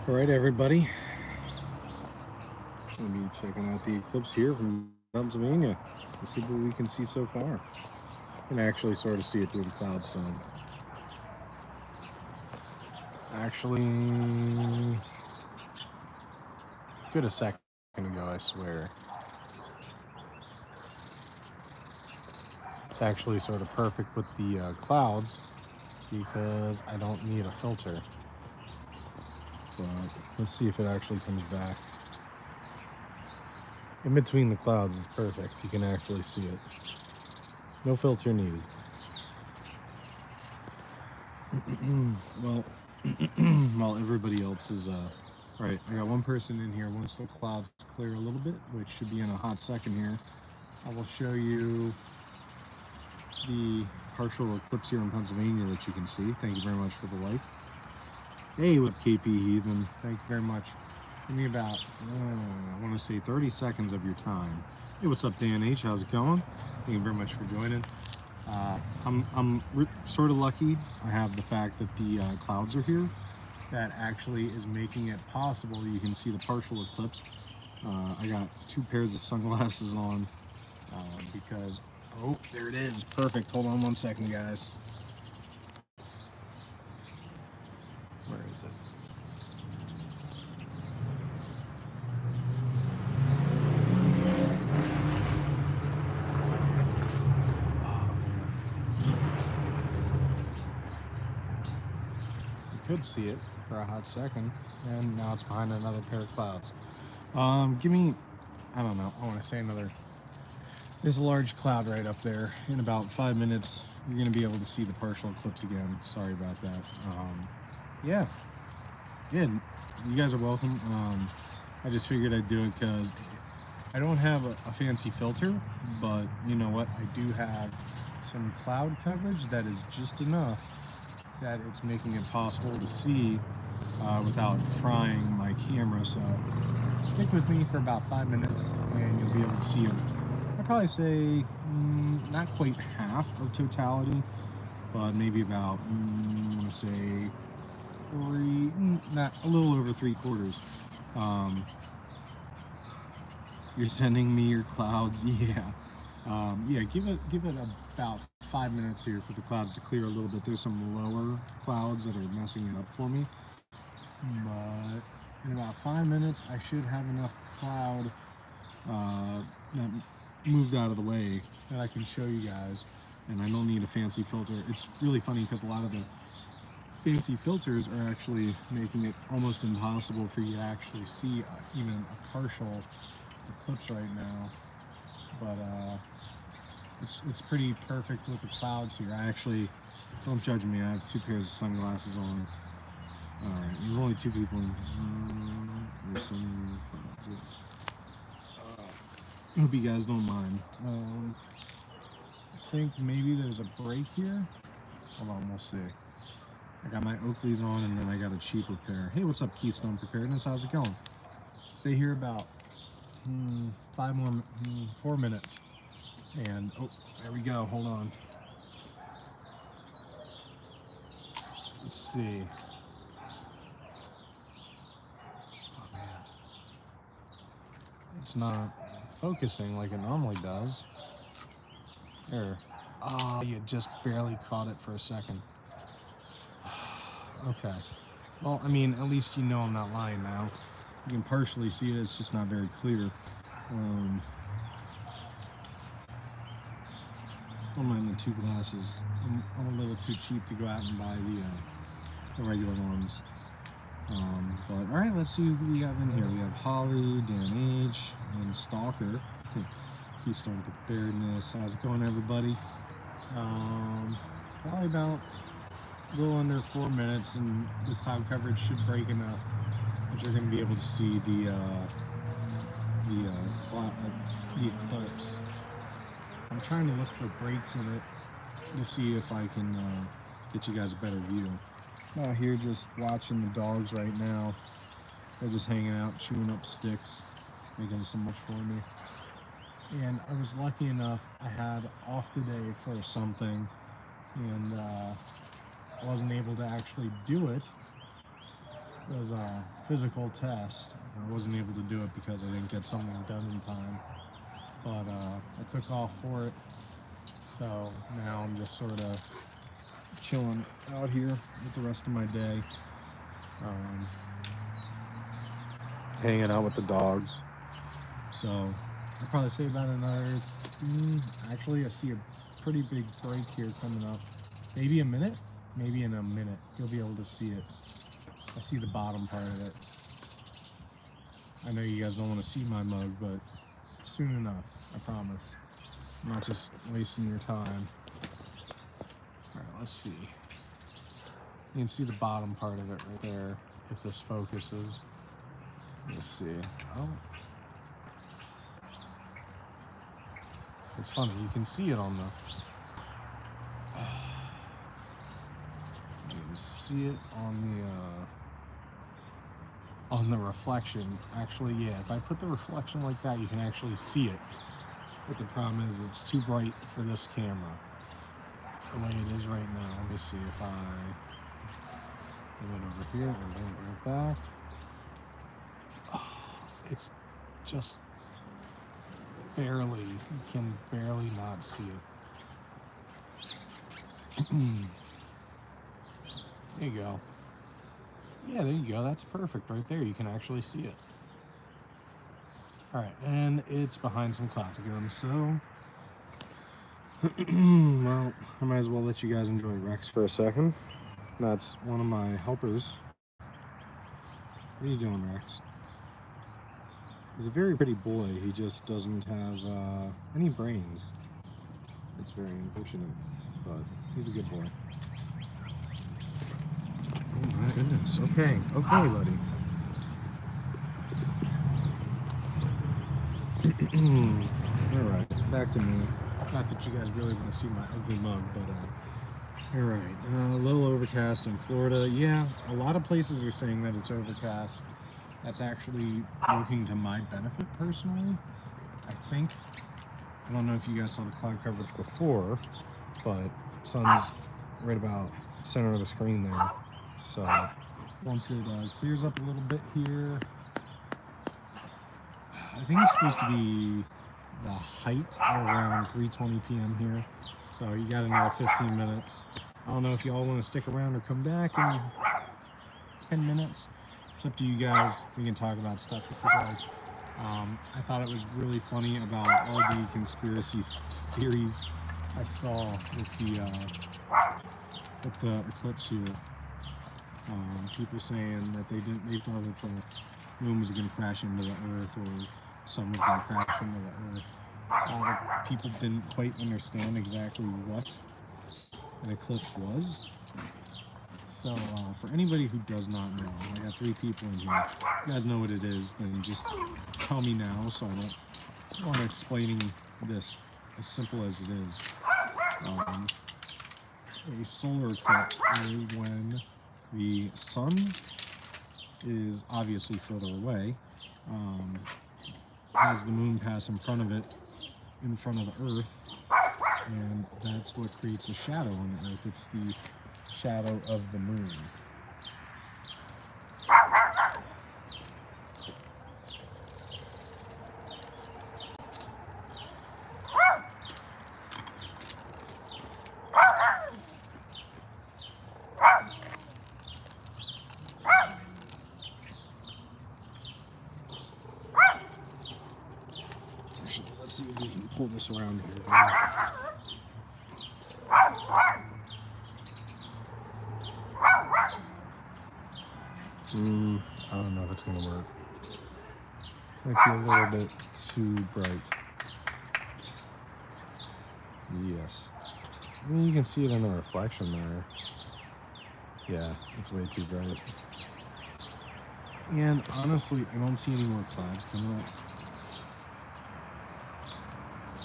All right, everybody. Going to be checking out the eclipse here from Pennsylvania. Let's see what we can see so far. You can actually sort of see it through the clouds some. Actually, good a second ago, I swear. It's actually sort of perfect with the clouds because I don't need a filter. But let's see if it actually comes back. In between the clouds is perfect. You can actually see it. No filter needed. Well, while everybody else is right, I got one person in here. Once the clouds clear a little bit, which should be in a hot second here, I will show you the partial eclipse here in Pennsylvania that you can see. Thank you very much for the like. Hey, with KP Heathen, thank you very much. Give me about, I want to say 30 seconds of your time. Hey, what's up, Dan H? How's it going? Thank you very much for joining. I'm sort of lucky. I have the fact that the clouds are here. That actually is making it possible. You can see the partial eclipse. I got 2 pairs of sunglasses on because, oh, there it is. Perfect. Hold on one second, guys. Where is it? Could see it for a hot second, and now it's behind another pair of clouds. Give me, I don't know, I want to say another, there's a large cloud right up there. In about 5 minutes, you're going to be able to see the partial eclipse again. Sorry about that. Yeah, you guys are welcome. I just figured I'd do it because I don't have a fancy filter, but you know what, I do have some cloud coverage that is just enough that it's making it possible to see without frying my camera. So stick with me for about 5 minutes and you'll be able to see it. I'd probably say not quite half of totality, but maybe about, I want to say not a little over 3/4. You're sending me your clouds. Yeah. Yeah, give it about 5 minutes here for the clouds to clear a little bit. There's some lower clouds that are messing it up for me, but in about 5 minutes I should have enough cloud that moved out of the way that I can show you guys, and I don't need a fancy filter. It's really funny because a lot of the fancy filters are actually making it almost impossible for you to actually see even a partial eclipse right now, but it's pretty perfect with the clouds here. I actually, don't judge me, I have 2 pairs of sunglasses on. Alright, there's only 2 people in we're sending the clouds. I hope you guys don't mind. I think maybe there's a break here. Hold on, we'll see. I got my Oakleys on and then I got a cheaper pair. Hey, what's up, Keystone Preparedness? How's it going? Stay here about 4 minutes. And, oh, there we go. Hold on. Let's see. Oh, man. It's not focusing like it normally does. There. Oh, you just barely caught it for a second. Okay. Well, I mean, at least you know I'm not lying now. You can partially see it. It's just not very clear. Don't mind the 2 glasses. I'm a little too cheap to go out and buy the regular ones. But all right, let's see who we have in here. We have Holly, Dan H, and Stalker. Keystone Preparedness. How's it going, everybody? Probably about a little under 4 minutes, and the cloud coverage should break enough that you're going to be able to see the eclipse. I'm trying to look for breaks in it to see if I can get you guys a better view. I'm out here just watching the dogs right now. They're just hanging out, chewing up sticks, making so much for me. And I was lucky enough, I had off today for something, and I wasn't able to actually do it was a physical test. I wasn't able to do it because I didn't get something done in time. But I took off for it. So now I'm just sort of chilling out here with the rest of my day. Hanging out with the dogs. So I'll probably say about another, actually I see a pretty big break here coming up. Maybe a minute? Maybe in a minute you'll be able to see it. I see the bottom part of it. I know you guys don't want to see my mug, but soon enough, I promise. I'm not just wasting your time. Alright, let's see. You can see the bottom part of it right there, if this focuses. Let's see. Oh. It's funny, you can see it on the... You can see it on the reflection. Actually, yeah, if I put the reflection like that, you can actually see it. But the problem is it's too bright for this camera. The way it is right now. Let me see if I move it over here and bring it right back. Oh, it's just barely, you can barely not see it. There you go. Yeah, there you go. That's perfect right there. You can actually see it. All right, and it's behind some clouds again, so well, I might as well let you guys enjoy Rex for a second. That's one of my helpers. What are you doing, Rex? He's a very pretty boy. He just doesn't have any brains. It's very unfortunate, but he's a good boy. Oh my goodness. Okay, buddy. Alright, back to me. Not that you guys really want to see my ugly mug, but alright, a little overcast in Florida. Yeah, a lot of places are saying that it's overcast. That's actually working to my benefit personally, I think. I don't know if you guys saw the cloud coverage before, but sun's right about center of the screen there. So once it clears up a little bit here, I think it's supposed to be the height around 3:20 p.m. here. So you got another 15 minutes. I don't know if y'all want to stick around or come back in 10 minutes. It's up to you guys. We can talk about stuff if you like. I thought it was really funny about all the conspiracy theories I saw with the eclipse here. People saying that they thought that the moon was going to crash into the earth, or sun was going to crash into the earth. People didn't quite understand exactly what an eclipse was. So for anybody who does not know, I got 3 people in here. If you guys know what it is, then just tell me now, so I don't want explaining this as simple as it is. A solar eclipse is when the sun is obviously further away, has the moon pass in front of it, in front of the earth, and that's what creates a shadow on the earth. It's the shadow of the moon. Actually, let's see if we can pull this around here. I don't know if it's gonna work. Might be a little bit too bright. Yes. I mean, you can see it in the reflection there. Yeah, it's way too bright. And honestly, I don't see any more clouds coming up.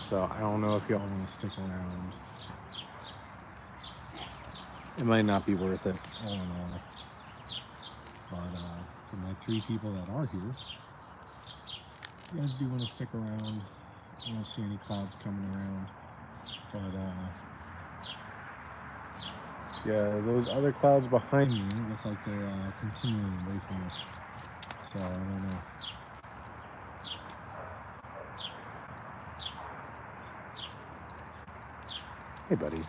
So I don't know if y'all want to stick around. It might not be worth it. I don't know. But for my 3 people that are here, you guys do want to stick around. I don't see any clouds coming around. But Yeah, those other clouds behind me look like they're continuing away from us. So I don't know. Hey, buddy.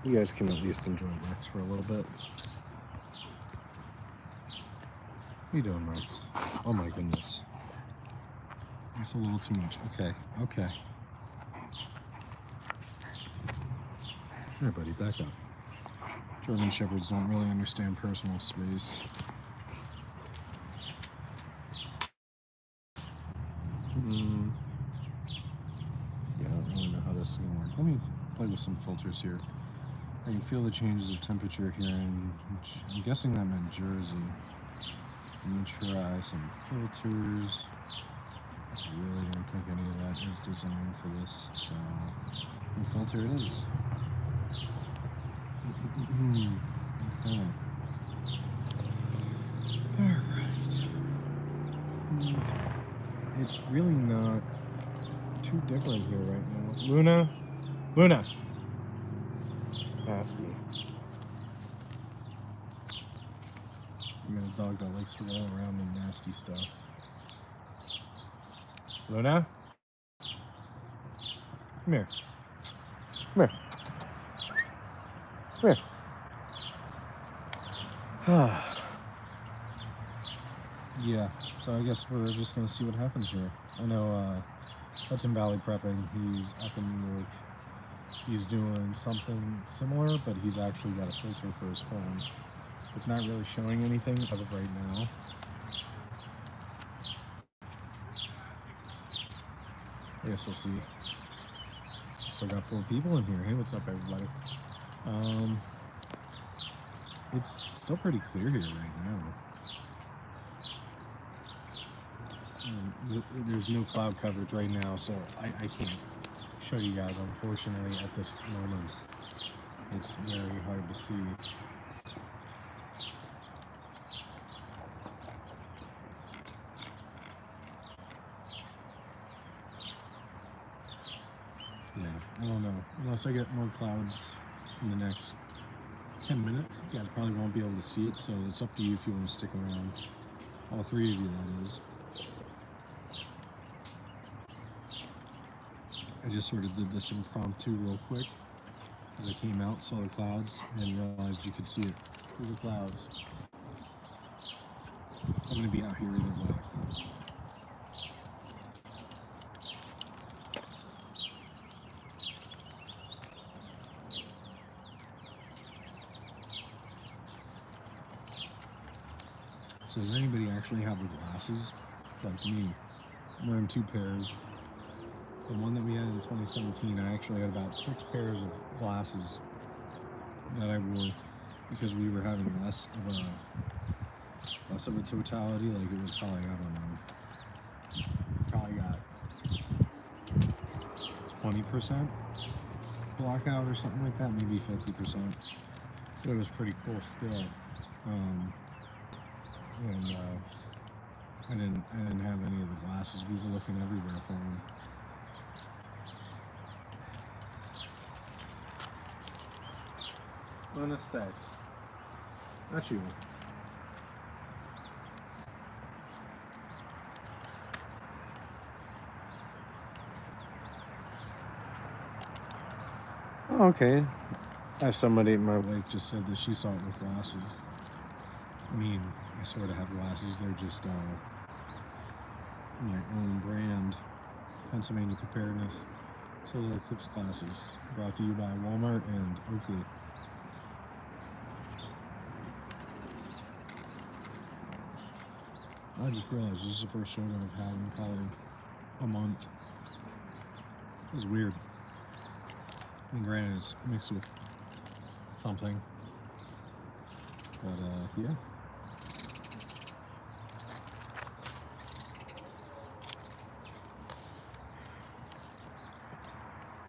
You guys can at least enjoy Rex for a little bit. What are you doing, Rex? Oh my goodness. That's a little too much. Okay, okay. Here, buddy, back up. German Shepherds don't really understand personal space. Yeah, I don't really know how this is gonna work. Let me play with some filters here. I can feel the changes of temperature here, and I'm guessing that meant Jersey. Let me try some filters. I really don't think any of that is designed for this, so new filter it is. Okay. Alright. It's really not too different here right now. Luna? Luna! Nasty. I got a dog that likes to roll around in nasty stuff. Luna? Come here. Come here. Come here. Yeah, so I guess we're just going to see what happens here. I know Hudson Valley Prepping, he's up in New York. He's doing something similar, but he's actually got a filter for his phone. It's not really showing anything as of right now. I guess we'll see. Still got 4 people in here. Hey, what's up, everybody? It's still pretty clear here right now. There's no cloud coverage right now, so I can't show you guys, unfortunately, at this moment. It's very hard to see. Yeah, I don't know. Unless I get more clouds in the next 10 minutes, you guys probably won't be able to see it, so it's up to you if you want to stick around. All 3 of you, that is. I just sort of did this impromptu real quick as I came out, saw the clouds, and realized you could see it through the clouds. I'm going to be out here either way. So does anybody actually have the glasses? Like me. I'm wearing 2 pairs. The one that we had in 2017, I actually had about 6 pairs of glasses that I wore because we were having less of a totality. Like it was probably, I don't know, probably got 20% blackout or something like that, maybe 50%. But it was pretty cool still. I didn't have any of the glasses. We were looking everywhere for them. Luna, stay. Not you. Oh, okay. I have somebody, my wife just said that she saw it with glasses. I mean, I sort of have glasses. They're just my own brand, Pennsylvania Preparedness. Solar Eclipse glasses, brought to you by Walmart and Oakley. I just realized this is the first soda I've had in probably a month. It was weird. And granted, it's mixed with something. But, yeah.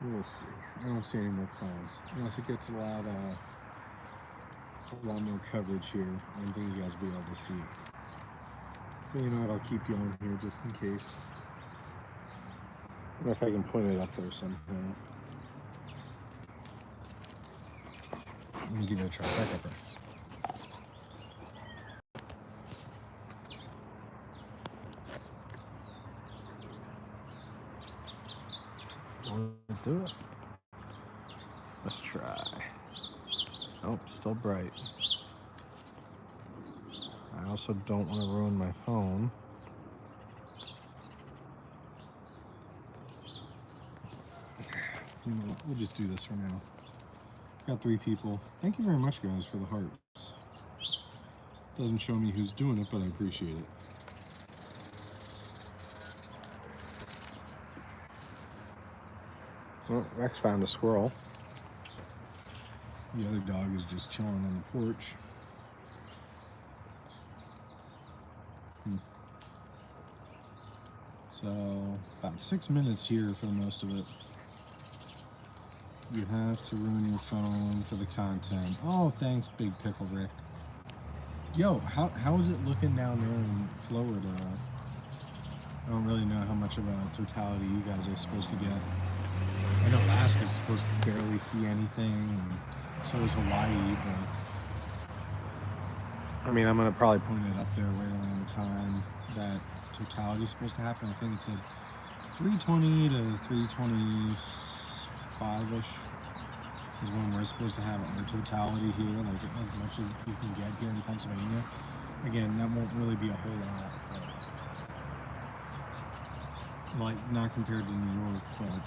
We'll see. I don't see any more clouds. Unless it gets a lot more coverage here. I don't think you guys will be able to see. But you know what? I'll keep you on here just in case. I don't know if I can point it up there somehow. Let me give it a try. Back up, Rex. Do it. Let's try. Oh, still bright. I also don't want to ruin my phone. You know what? We'll just do this for now. Got 3 people. Thank you very much, guys, for the hearts. Doesn't show me who's doing it, but I appreciate it. Well, Rex found a squirrel. The other dog is just chilling on the porch. So, about 6 minutes here for most of it. You have to ruin your phone for the content. Oh, thanks, Big Pickle Rick. Yo, how is it looking down there in Florida? I don't really know how much of a totality you guys are supposed to get. I know Alaska's supposed to barely see anything, and so is Hawaii, but I mean, I'm gonna probably point it up there right around the time that totality is supposed to happen. I think it's at 3:20 to 3:25-ish is when we're supposed to have our totality here, like as much as you can get here in Pennsylvania. Again, that won't really be a whole lot, but like not compared to New York, but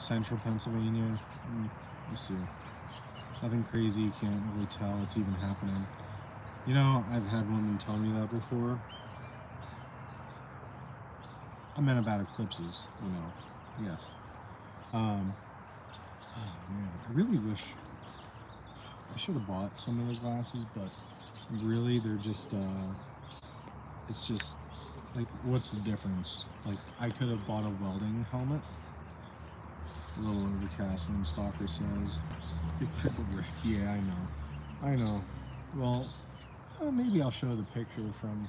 central Pennsylvania, we'll see. Nothing crazy, you can't really tell it's even happening. You know, I've had women tell me that before. I meant about eclipses, you know, yes. Oh man, I really wish I should have bought some of the glasses, but really they're just, it's just, like, what's the difference? Like, I could have bought a welding helmet. A little overcast when Stalker says, Big Pickle Rick. Yeah, I know. Well, maybe I'll show the picture from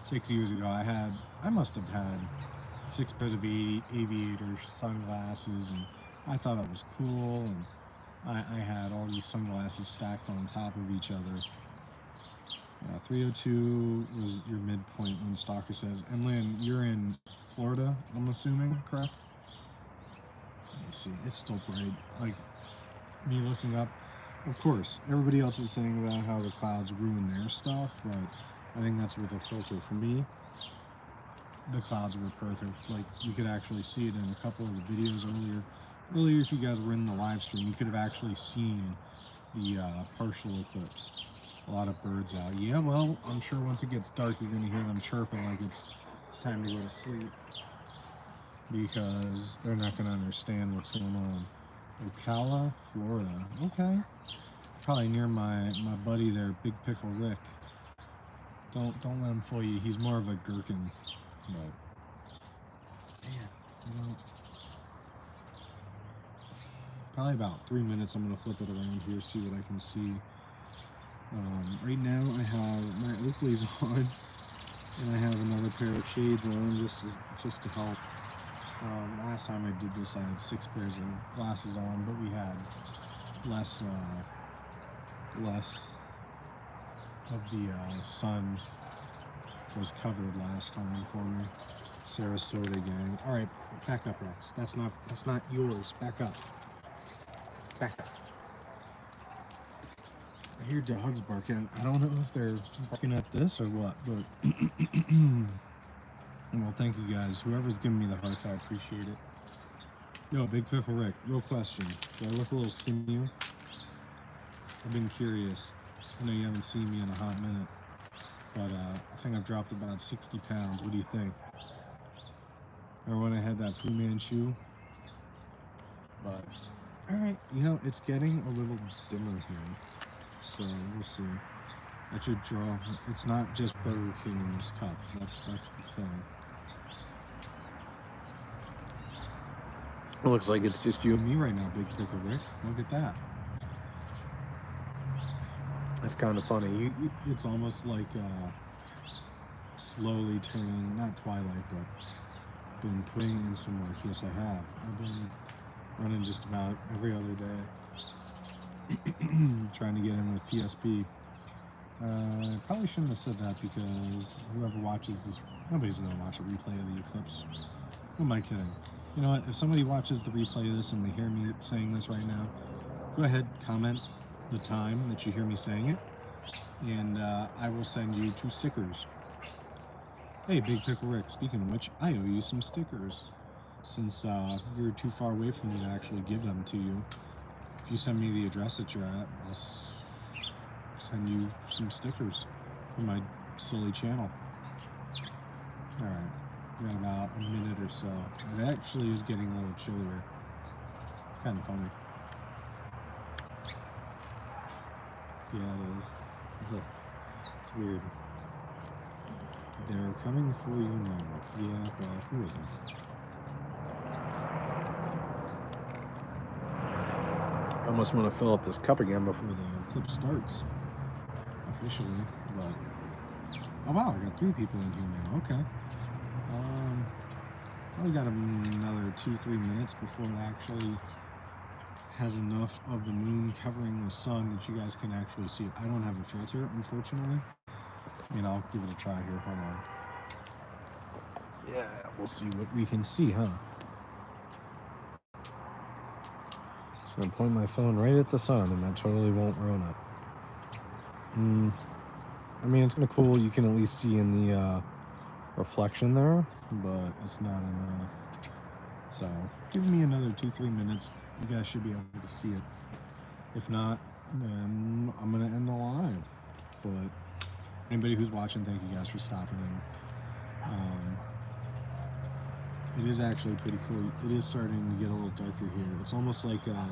6 years ago. I must have had 6 pairs of aviator sunglasses, and I thought it was cool, and I had all these sunglasses stacked on top of each other. 302 was your midpoint when Stalker says, and Lynn, you're in Florida, I'm assuming, correct? Let me see, it's still bright. Like, me looking up, of course, everybody else is saying about how the clouds ruin their stuff, but I think that's with a filter. For me, the clouds were perfect. Like, you could actually see it in a couple of the videos earlier. If you guys were in the live stream, you could have actually seen the partial eclipse. A lot of birds out. Yeah, well, I'm sure once it gets dark, you're going to hear them chirping like it's time to go to sleep, because they're not going to understand what's going on. Ocala, Florida. Okay. Probably near my buddy there, Big Pickle Rick. Don't let him fool you. He's more of a gherkin. But man, you know, probably about 3 minutes. I'm gonna flip it around here, see what I can see. Right now I have my Oakleys on, and I have another pair of shades on just to help. Last time I did this, I had 6 pairs of glasses on, but we had less of the sun was covered last time for me. Sarasota gang. All right, back up, Rex. That's not yours. Back up. Back up. I hear dogs barking. I don't know if they're barking at this or what, but well, thank you guys. Whoever's giving me the hearts, I appreciate it. Yo, Big Pickle Rick, real question. Do I look a little skinnier? I've been curious. I know you haven't seen me in a hot minute, but I think I've dropped about 60 pounds. What do you think? Or when I had that Fu Manchu? But, alright, you know, it's getting a little dimmer here, so we'll see. That should draw. It's not just Burger King in this cup. That's the thing. It looks like it's just you and me right now, Big Pickle Rick. Look at that. It's kind of funny. It's almost like slowly turning, not twilight, but been putting in some work. Yes, I have. I've been running just about every other day, trying to get in with PSP. I probably shouldn't have said that because whoever watches this, nobody's going to watch a replay of the eclipse. Who am I kidding? You know what? If somebody watches the replay of this and they hear me saying this right now, go ahead, comment the time that you hear me saying it, and I will send you 2 stickers. Hey, Big Pickle Rick, speaking of which, I owe you some stickers, since you're too far away from me to actually give them to you. If you send me the address that you're at, I'll send you some stickers for my silly channel. Alright, we got about a minute or so. It actually is getting a little chillier. It's kind of funny. Yeah, it is. Look, it's weird. They're coming for you now. Yeah, well, who isn't? I almost want to fill up this cup again before the clip starts officially, but oh wow, I got 3 people in here now. Okay. Probably got another 2-3 minutes before it actually has enough of the moon covering the sun that you guys can actually see it. I don't have a filter, unfortunately. I mean, I'll give it a try here. Hold on. Yeah, we'll see what we can see, huh? So I'm pointing my phone right at the sun, and that totally won't ruin it. I mean, it's kind of cool. You can at least see in the reflection there, but it's not enough. So give me another 2-3 minutes. You guys should be able to see it. If not, then I'm gonna end the live. But anybody who's watching, thank you guys for stopping in. It is actually pretty cool. It is starting to get a little darker here. It's almost like a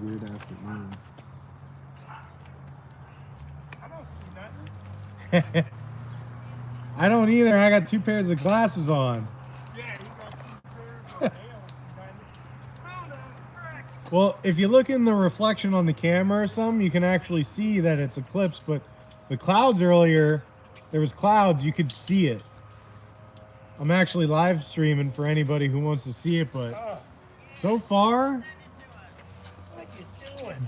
weird afternoon. I don't see nothing. I don't either. I got 2 pairs of glasses on. Yeah, he got 2 pairs on. They don't see nothing. Oh, no, correct. Well, if you look in the reflection on the camera or something, you can actually see that it's eclipsed, but the clouds earlier, there was clouds, you could see it. I'm actually live streaming for anybody who wants to see it, but so far... What you doing?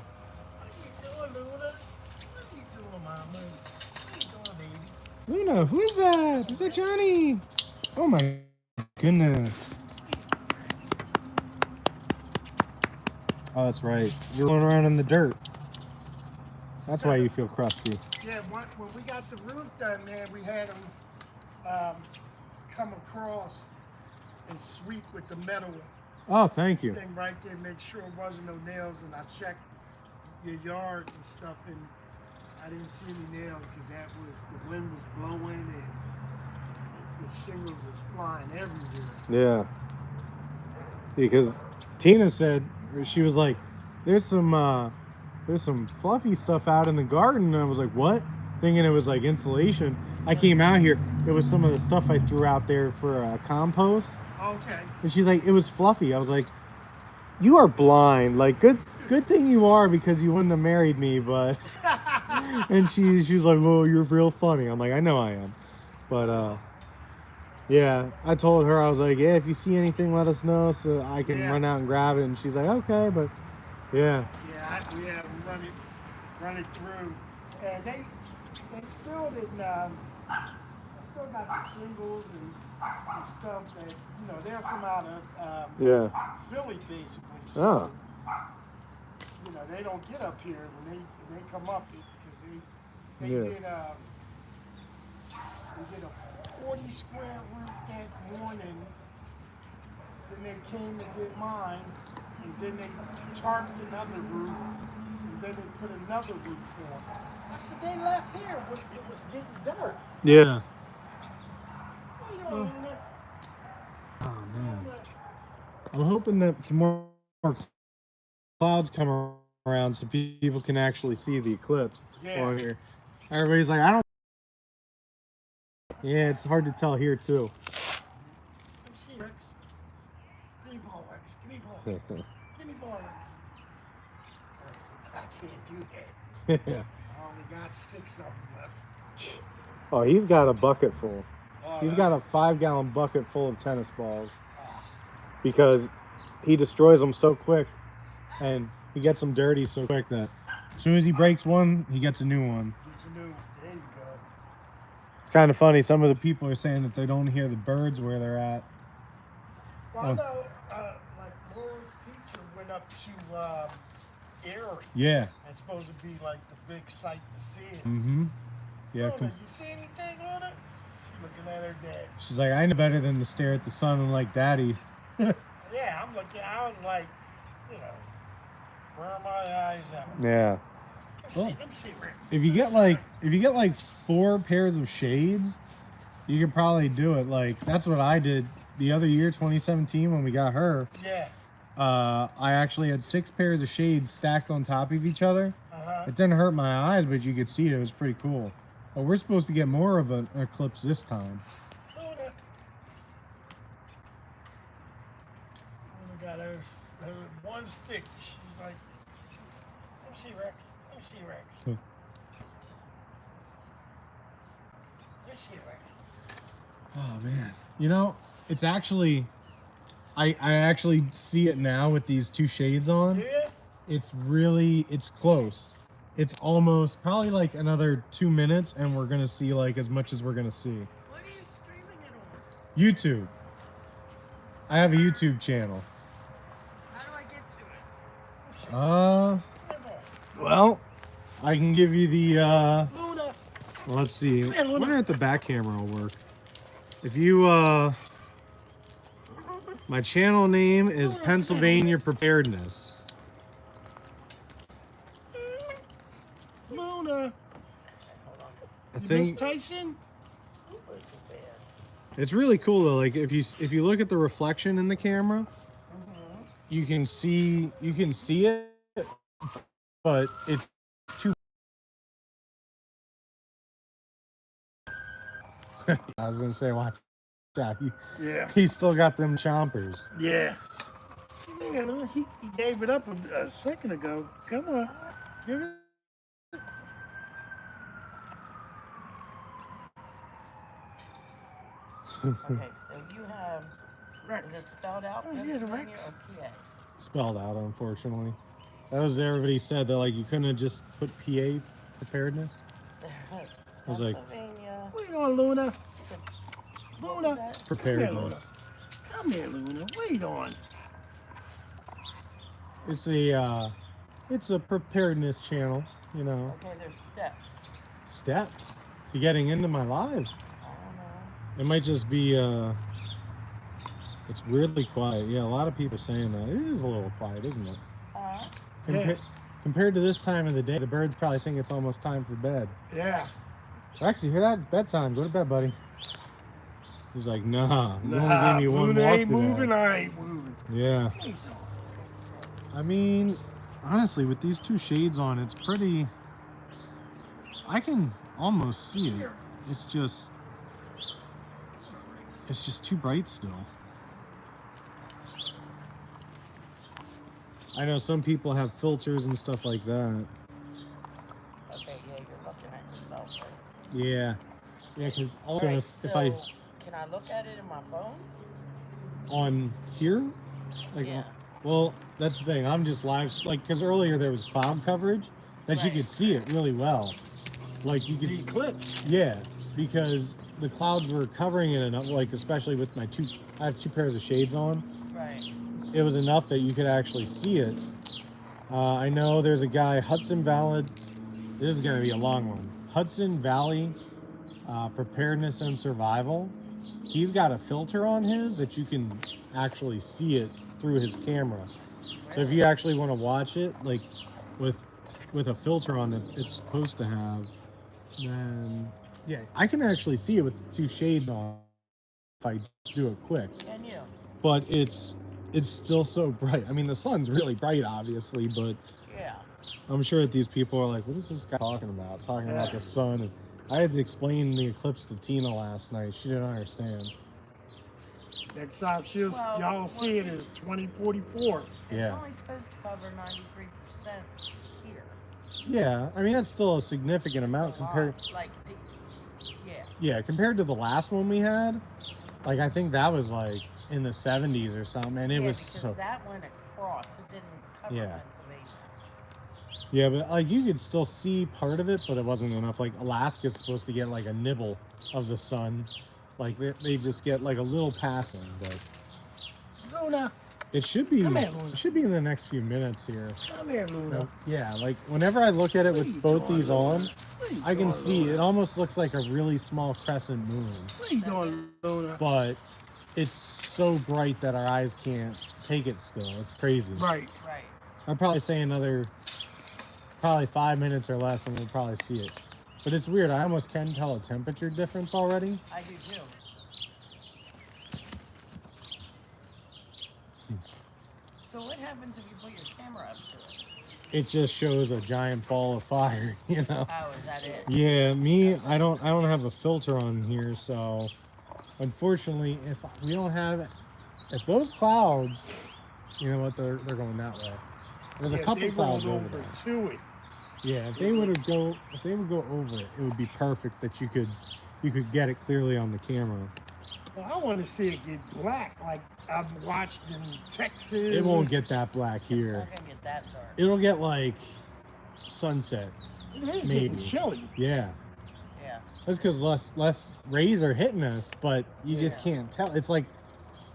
What you doing, Luna? What you doing, Mama? What you doing, baby? Luna, who is that? Is that Johnny? Oh my goodness. Oh, that's right. You're rolling around in the dirt. That's why you feel crusty. Yeah, when we got the roof done, man, we had them come across and sweep with the metal Oh, thank you. thing right there, make sure it wasn't no nails, and I checked your yard and stuff, and I didn't see any nails because the wind was blowing and the shingles was flying everywhere. Yeah. Because Tina said, she was like, there's some fluffy stuff out in the garden. And I was like, what? Thinking it was like insulation. I came out here, it was some of the stuff I threw out there for compost. Okay. And she's like, it was fluffy. I was like, you are blind. Like, good thing you are, because you wouldn't have married me, but... And she's like, well, you're real funny. I'm like, I know I am. But, yeah, I told her, I was like, yeah, if you see anything, let us know so I can run out and grab it. And she's like, okay, but, yeah. Yeah, run it through. And they still didn't, I still got the shingles and stuff that, they're from out of Philly, basically. So, they don't get up here when they come up, because they did a 40 square roof that morning. Then they came and did mine, and then they tarped another roof, and then they put another roof on. I said, they left here. It was getting dark. Yeah. Oh, man. I'm hoping that some more clouds come around so people can actually see the eclipse on here. Everybody's like, I don't... Yeah, it's hard to tell here, too. Let me see, Rex. Give me ball, Rex. Give me ball. Give me ball, Rex. I can't do that. I only got 6 of them left. Oh, he's got a bucket full. Oh, He's that- got a 5-gallon bucket full of tennis balls because he destroys them so quick and he gets them dirty so quick that as soon as he breaks one, he gets a new one. It's a new. There you go. It's kind of funny. Some of the people are saying that they don't hear the birds where they're at. Well, I know, like Laura's teacher went up to Erie. Yeah. It's supposed to be like the big sight to see. Mm-hmm. Yeah. Luna, you see anything on it? She's looking at her dad. She's like, I know better than to stare at the sun and like daddy. Yeah, I'm looking. I was like, you know, where are my eyes at? Yeah. Let me see, Rick. If you get like 4 pairs of shades, you could probably do it. Like that's what I did the other year, 2017, when we got her. Yeah. I actually had 6 pairs of shades stacked on top of each other. Uh-huh. It didn't hurt my eyes, but you could see it. It was pretty cool. But we're supposed to get more of an eclipse this time. Luna got her one stick. She's like, let me see, Rex. Let me see, Rex. Let me see, Rex. Oh man, you know, it's actually, I actually see it now with these 2 shades on. Yeah. It's close. It's almost probably like another 2 minutes, and we're gonna see like as much as we're gonna see. What are you streaming it on? YouTube. I have a YouTube channel. How do I get to it? Well, I can give you the Luna. let's see. Come here, Luna. Wonder if the back camera will work. If you my channel name is Pennsylvania Preparedness. Luna. I You miss think Tyson? it's really cool though. Like if you look at the reflection in the camera, you can see it, but it's too. I was gonna say, watch out. Yeah. He's still got them chompers. Yeah. Yeah, Luna, he gave it up a second ago. Come on. Give it. Okay, so you have, Rex. is it spelled out Oh, yeah, the Pennsylvania Rex. or PA? Spelled out, unfortunately. That was everybody said that like you couldn't have just put PA preparedness. was like- Pennsylvania. Wait on, Luna. What was Luna. that? Preparedness. Come here, Luna. Wait on. It's a preparedness channel, you know. Okay, there's steps. Steps to getting into my live. I don't know. It might just be it's weirdly quiet. Yeah, a lot of people are saying that. It is a little quiet, isn't it? Yeah. Compared to this time of the day, the birds probably think it's almost time for bed. Yeah. Rex, you hear that? It's bedtime. Go to bed, buddy. He's like, nah. You only Nah, gave me one Luna walk ain't today. moving. I ain't moving. Yeah. Wait on. I mean, honestly, with these 2 shades on, it's pretty. I can almost see it. It's just too bright still. I know some people have filters and stuff like that. Okay, yeah, you're looking at yourself. Right? Yeah. Yeah, because also Right, if I so can I look at it in my phone? on here, like, Yeah. well, that's the thing. I'm just live, like, because earlier there was cloud coverage that you Right. could see it really well. Like you could, The eclipse. yeah, because the clouds were covering it enough. Like especially with my I have 2 pairs of shades on. Right. It was enough that you could actually see it. I know there's a guy, Hudson Valley. This is gonna be a long one. Hudson Valley Preparedness and Survival. He's got a filter on his that you can actually see it through his camera. So if you actually want to watch it, like with a filter on it, it's supposed to have, then yeah, I can actually see it with 2 shades on if I do it quick. Can you? But it's still so bright. I mean, the sun's really bright, obviously, but Yeah. I'm sure that these people are like, what is this guy talking about? Talking about the sun. And I had to explain the eclipse to Tina last night. She didn't understand. Next time Well, y'all see it is 2044. It's Yeah. only supposed to cover 93% here. Yeah, I mean, that's still a significant amount It's a lot. compared. Like, Yeah. Yeah, compared to the last one we had, like I think that was like in the 70s or something, and it Yeah, was because so that went across. It didn't cover yeah. Pennsylvania. Yeah, but like you could still see part of it, but it wasn't enough. Like Alaska's supposed to get like a nibble of the sun, like they just get like a little passing, but Luna, it should be come here, Luna. in the next few minutes here. Come here, Luna. Yeah, like whenever I look at it What with are you both doing, these Luna? on, What are you I can doing, see Luna? it almost looks like a really small crescent moon, What are you doing, Luna? but it's so bright that our eyes can't take it still. It's crazy. Right. Right. I'd probably say another probably 5 minutes or less and we'll probably see it. But it's weird. I almost can tell a temperature difference already. I do too. So what happens if you put your camera up to it? It just shows a giant ball of fire, you know. Oh, is that it? Yeah, me, I don't have a filter on here, so unfortunately, if we don't have, if those clouds, you know what, they're going that way. There's a couple they clouds rolled over over there. to it. Yeah, if they would go over it, it would be perfect that you could get it clearly on the camera. Well, I want to see it get black like I've watched in Texas. It won't get that black It's here. not gonna get that dark. It'll get like sunset. It is maybe. getting chilly. Yeah. Yeah. That's because less rays are hitting us, but you just Yeah. can't tell. It's like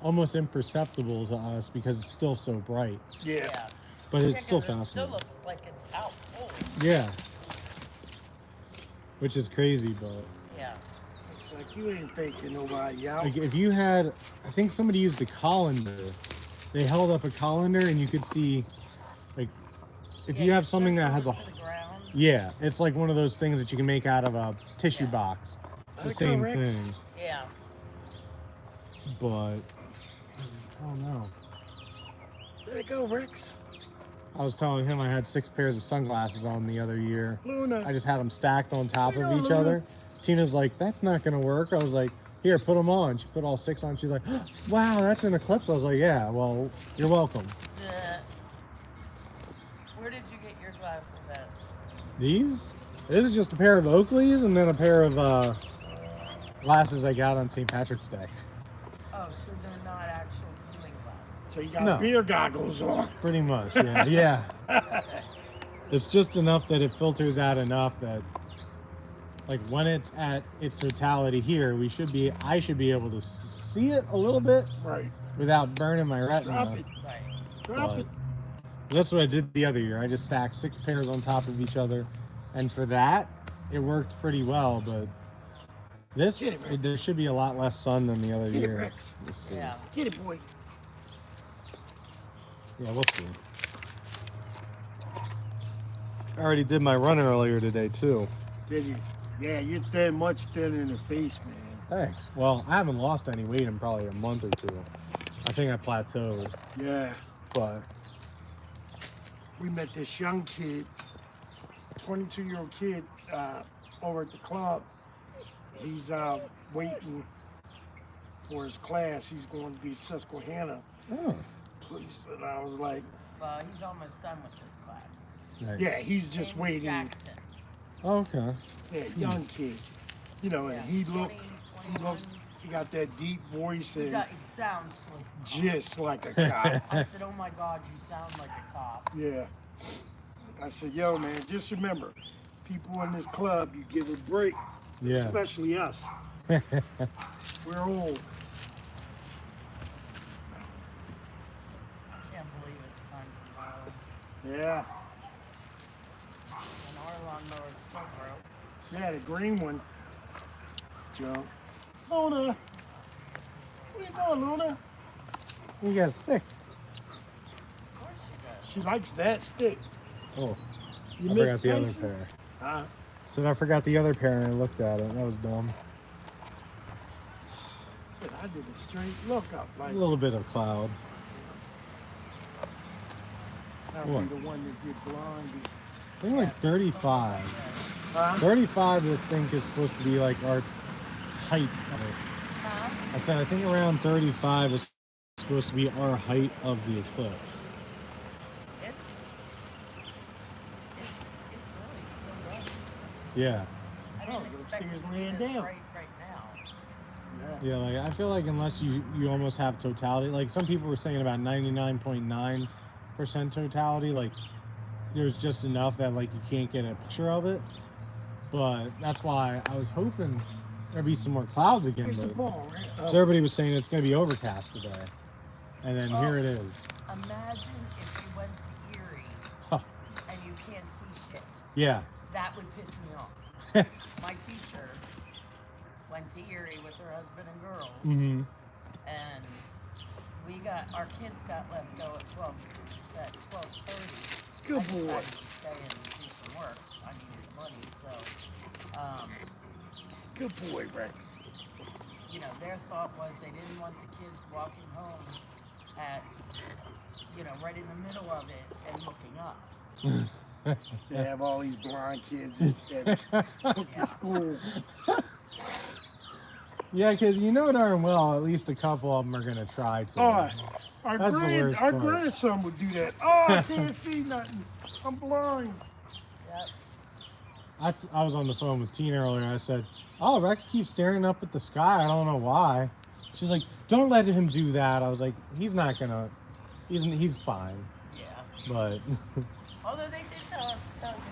almost imperceptible to us because it's still so bright. Yeah. Yeah. But it's Yeah, still 'cause it still fascinating. looks like it's out full. Yeah. Which is crazy, but Yeah. It's like you ain't faking nobody out. like if you had, I think somebody used a colander. They held up a colander and you could see, like, if Yeah, you have something stretch that has a, over to the ground. yeah, it's like one of those things that you can make out of a tissue Yeah. box. It's the Okay, same Rex. thing, Yeah. but I don't know. There you go, Rex. I was telling him I had 6 pairs of sunglasses on the other year. Luna. I just had them stacked on top Yeah, of each Luna. other. Tina's like, that's not gonna work. I was like, here, put them on. She put all 6 on. She's like, wow, that's an eclipse. I was like, yeah, well, you're welcome. Where did you get your glasses at? These? This is just a pair of Oakleys and then a pair of glasses I got on St. Patrick's Day. Oh, so they're not actual viewing glasses. So you got No. beer goggles on. Pretty much, yeah. Yeah. It's just enough that it filters out enough that, like, when it's at its totality here, I should be able to see it a little bit Right. without burning my Drop retina. it. Right. Drop But it. that's what I did the other year. I just stacked 6 pairs on top of each other, and for that, it worked pretty well. But this, Get it, Rex. there should be a lot less sun than the other Get it, year. Rex. We'll see. Yeah. Get it, boy. Yeah, we'll see. I already did my run earlier today too. Did you? Yeah, you're thin, much thinner in the face, man. Thanks. Well, I haven't lost any weight in probably a month or two. I think I plateaued, Yeah. but We met this young kid, 22-year-old kid, over at the club. He's waiting for his class. He's going to be Susquehanna oh, police. And I was like, Well, he's almost done with this class. nice. yeah, he's just James waiting. Jackson. Oh, okay. Yeah, young kid. You know, and he looked, 21. he got that deep voice He and sounds like a cop. just like a cop. I said, oh my God, you sound like a cop. Yeah. I said, yo, man, just remember, people in this club, you give a break, Yeah. especially us. We're old. I can't believe it's time to mow. Yeah. And our lawnmower's still broke. Yeah, the green one. Jump. Luna. Where you going, Luna? You got a stick. Of course she does. She likes that stick. Oh, You I miss forgot the other Tyson? pair. Huh? So I forgot the other pair and I looked at it. That was dumb. Shit, I did a straight look up. A Like, little bit of cloud. that What? would be the one that did blondie. I think like 35. Huh? 35, I think, is supposed to be like our height of it. Huh? I said, I think around 35 is supposed to be our height of the eclipse. It's really still going. Yeah. I No, didn't those expect it things to be laying this down. bright right now. Yeah. Yeah, like I feel like unless you almost have totality, like some people were saying about 99.9% totality, like there's just enough that like you can't get a picture of it. But that's why I was hoping there'd be some more clouds again. Here's the But ball, right? so everybody was saying it's going to be overcast today, and then here it is. Imagine if you went to Erie Huh. and you can't see shit. Yeah. That would piss me off. My teacher went to Erie with her husband and girls, Mm-hmm. and our kids got left go at 12:30. Good I decided boy. to stay and do some work. I needed the money, so Good boy, Rex. their thought was they didn't want the kids walking home at right in the middle of it and looking up. They have all these blind kids at school. Yeah, because you know darn well at least a couple of them are going to try to. Oh, That's the worst our part. grandson would do that. Oh, I can't see nothing. I'm blind. Yep. I was on the phone with Tina earlier. I said, "Oh, Rex keeps staring up at the sky. I don't know why." She's like, "Don't let him do that." I was like, "He's not gonna. He's fine." Yeah. But Although they did tell you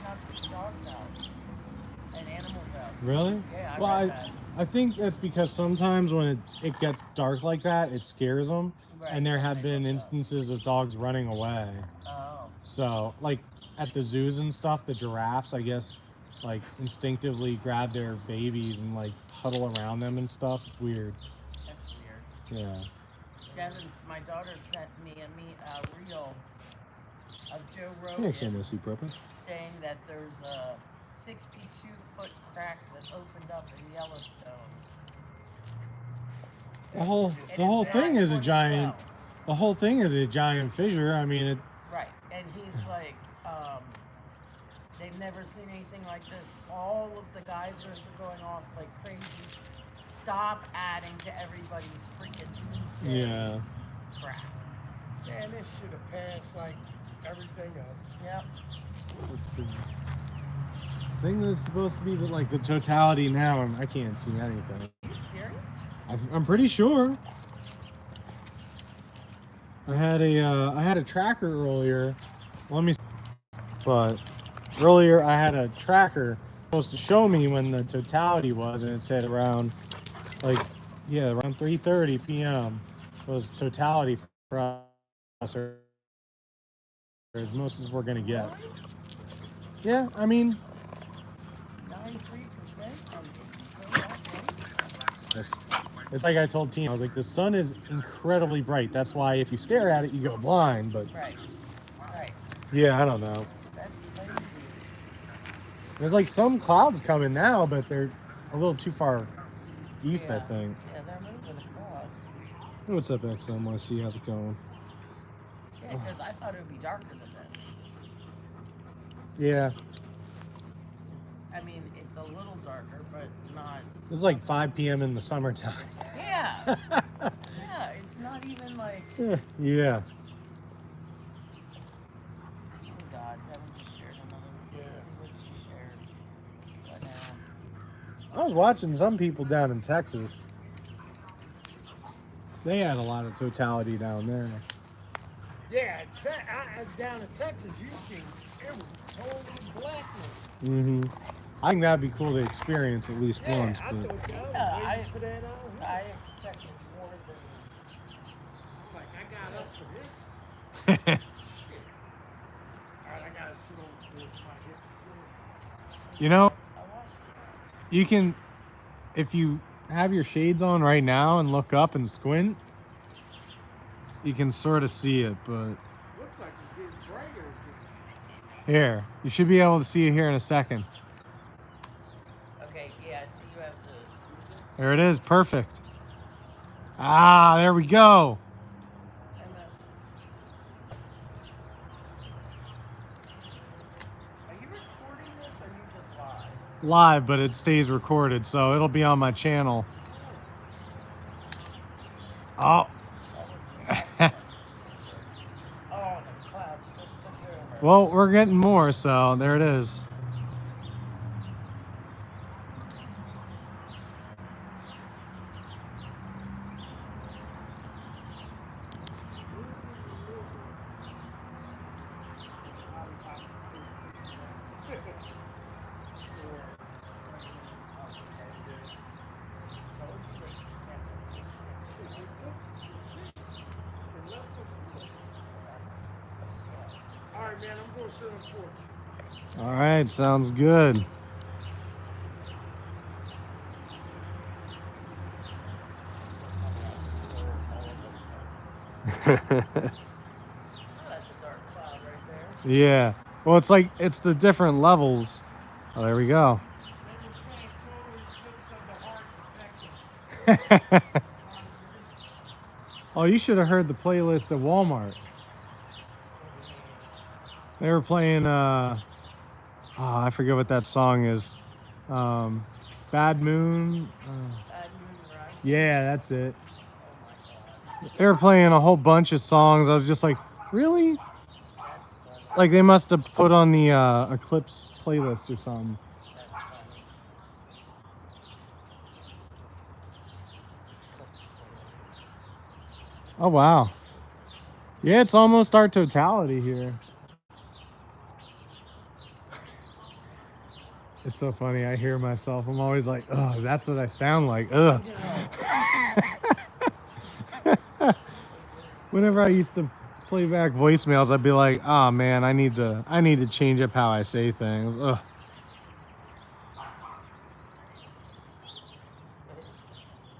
not to put dogs out and animals out. really, Yeah, well, read that. I think that's because sometimes when it gets dark like that, it scares them, Right, and there have they been look up. instances of dogs running away. Oh. So, like at the zoos and stuff, the giraffes, I guess, like instinctively grab their babies and like huddle around them and stuff. It's weird. That's weird. Yeah. My daughter sent me a reel of Joe Thanks, Rogan MSC Prepper. saying that there's a 62-foot crack that opened up in Yellowstone. The whole thing is a giant. The whole thing is a giant fissure. I mean, it. Right, and he's like, they've never seen anything like this. All of the geysers are going off like crazy. Stop adding to everybody's freaking doomsday Yeah. crap. Man, this should have passed like everything else. Yep. Let's see. Thing that's supposed to be like the totality now, and I can't see anything. Are you serious? I'm pretty sure. I had a tracker earlier. Let me. But earlier I had a tracker supposed to show me when the totality was, and it said around around 3:30 p.m. was totality for us, or as most as we're gonna get. Yeah, I mean, 93%, and it's still not great. it's like I told Tina, I was like, the sun is incredibly bright. That's why if you stare at it, you go blind. But Right. yeah, I don't know. That's crazy. There's like some clouds coming now, but they're a little too far east, I think. Yeah, they're moving across. What's up, XM? I want to see how's it going. Yeah, because I thought it would be darker than this. Yeah, It's a little darker, but not. it's like 5 p.m. in the summertime. Yeah. Yeah, it's not even like. Yeah. Oh God, Kevin just shared another. Let's see what she shared. Right now. I was watching some people down in Texas. They had a lot of totality down there. Yeah, down in Texas, you see, it was total blackness. Mm-hmm. I think that'd be cool to experience at least once. I But thought that was Yeah, waiting for that. I expected more than. Like, I got up for this. Shit. All right, I gotta sit on the porch till I get the you know, I watched you can, if you have your shades on right now and look up and squint, you can sort of see it. But looks like it's getting brighter again. here, you should be able to see it here in a second. Okay, yeah, so you have to. There it is, perfect. Ah, there we go. And are you recording this or are you just live? Live, but it stays recorded, so it'll be on my channel. Oh. Oh, the clouds just took over. Well, we're getting more, so there it is. right, man. I'm going to sit on the porch. All right, sounds good. Oh, that's a dark cloud right there. Yeah. Well, it's like it's the different levels. Oh, there we go. They were playing Total Eclipse of the Heart in Texas. Oh, you should have heard the playlist at Walmart. They were playing oh, I forget what that song is. Bad Moon. Bad Moon Rising. Yeah, that's it. Oh my god. They were playing a whole bunch of songs. I was just like, really? That's funny. Like they must have put on the Eclipse playlist or something. That's funny. Oh wow. Yeah, it's almost our totality here. It's so funny. I hear myself. I'm always like, oh, that's what I sound like. Ugh. Whenever I used to play back voicemails, I'd be like, oh man, I need to change up how I say things. Ugh.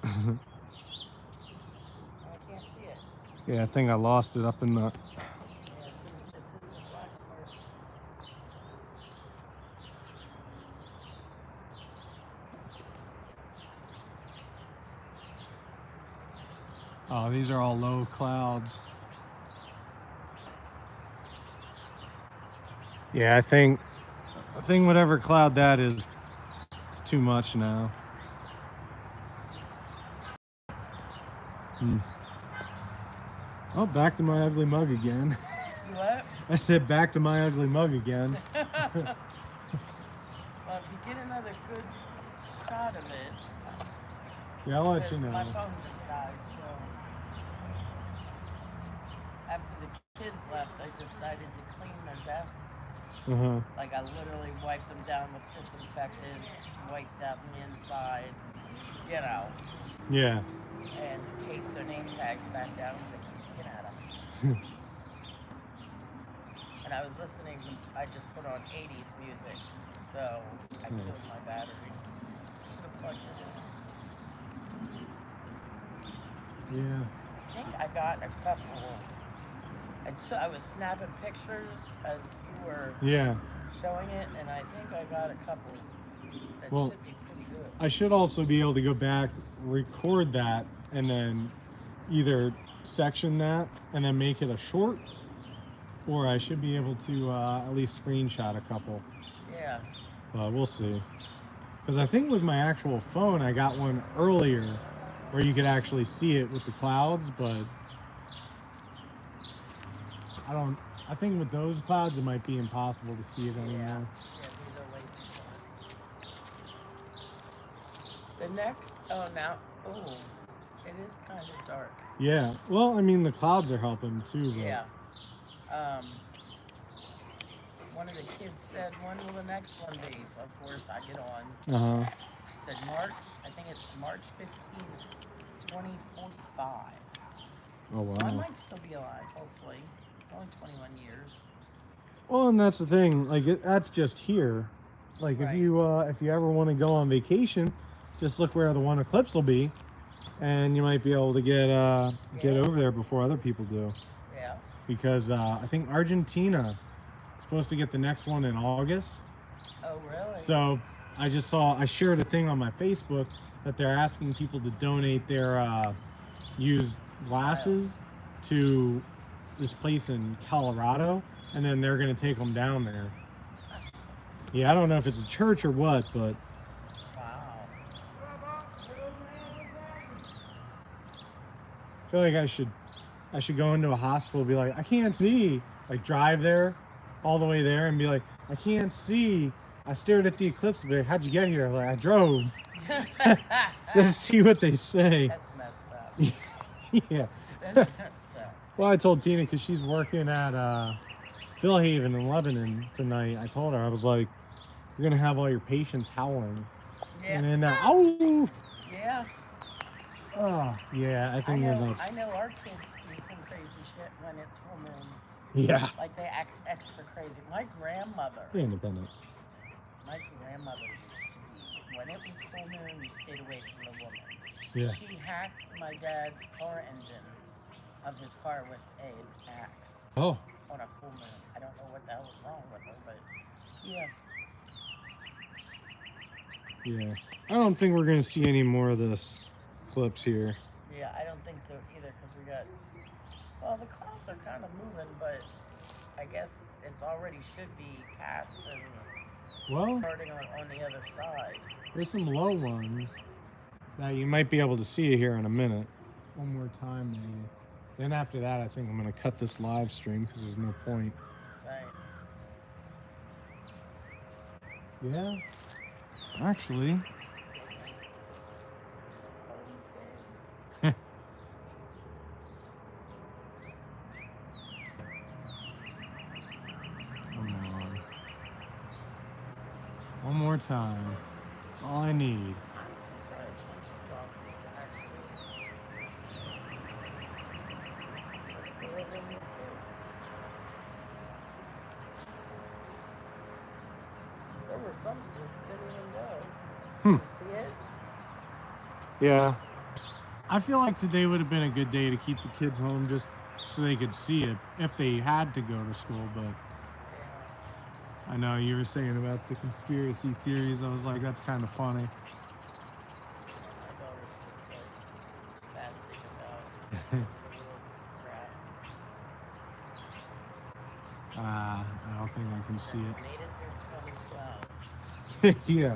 I can't see it. Yeah, I think I lost it up in the. Yeah, it's in the black part. Oh, these are all low clouds. Yeah, I think whatever cloud that is, it's too much now. Oh, back to my ugly mug again. You what? I said back to my ugly mug again. Well, if you get another good shot of it, Yeah, I'll let you because my know. phone just died, so after the kids left, I decided to clean my desks. Like I literally wiped them down with disinfectant, wiped out the inside, you know, Yeah. and taped their name tags back down so I keep looking at them. And I was listening, I just put on 80s music, so I killed my battery. Should have plugged it in. Yeah. I think I got a couple. I was snapping pictures as you were Yeah. showing it, and I think I got a couple that Well, should be pretty good. I should also be able to go back, record that, and then either section that and then make it a short, or I should be able to at least screenshot a couple. Yeah. We'll see. Because I think with my actual phone, I got one earlier where you could actually see it with the clouds, but I think with those clouds, it might be impossible to see it anymore. Yeah, these are way too dark. The next, it is kind of dark. Yeah. Well, I mean, the clouds are helping too. But Yeah. One of the kids said, when will the next one be? So, of course, I get on. Uh-huh. I said March, I think it's March 15th, 2045. Oh, wow. So I might still be alive, hopefully. It's only 21 years. Well, and that's the thing. Like, that's just here. Like, Right. if you ever want to go on vacation, just look where the one eclipse will be, and you might be able to get over there before other people do. Yeah. Because I think Argentina is supposed to get the next one in August. Oh, really? So I shared a thing on my Facebook that they're asking people to donate their used glasses to this place in Colorado, and then they're going to take them down there. Yeah, I don't know if it's a church or what, but Wow. I feel like I should go into a hospital and be like, I can't see. Like, drive there, all the way there, and be like, I can't see. I stared at the eclipse. But how'd you get here? Like, I drove. Just see what they say. That's messed up. Yeah. That's messed up. Well, I told Tina because she's working at Philhaven in Lebanon tonight. I told her, I was like, you're gonna have all your patients howling, Yeah. and then oh, Yeah. oh, yeah. I think that's. I know our kids do some crazy shit when it's full moon. Yeah. Like they act extra crazy. My grandmother, Be independent. my grandmother used to be, when it was full moon, you stayed away from the woman. Yeah. She hacked my dad's car engine of his car with an axe Oh. on a full moon. I don't know what the hell was wrong with her, but yeah. Yeah. I don't think we're gonna see any more of this clips here. Yeah, I don't think so either because we got. Well, the clouds are kind of moving, but I guess it's already should be past and Well, starting on the other side. there's some low ones that you might be able to see here in a minute. One more time, maybe. Then after that, I think I'm gonna cut this live stream because there's no point. Right. Yeah. Actually. Come on. One more time. That's all I need. I'm surprised Central Coffee is actually just delivering the kids. There were some schools that didn't even go. Hmm. You see it? Yeah. I feel like today would have been a good day to keep the kids home just so they could see it if they had to go to school, but Yeah. I know you were saying about the conspiracy theories. I was like, that's kind of funny. My daughter's just like spastic about the little rat. I don't think I can see Made it through 2012. it. Yeah.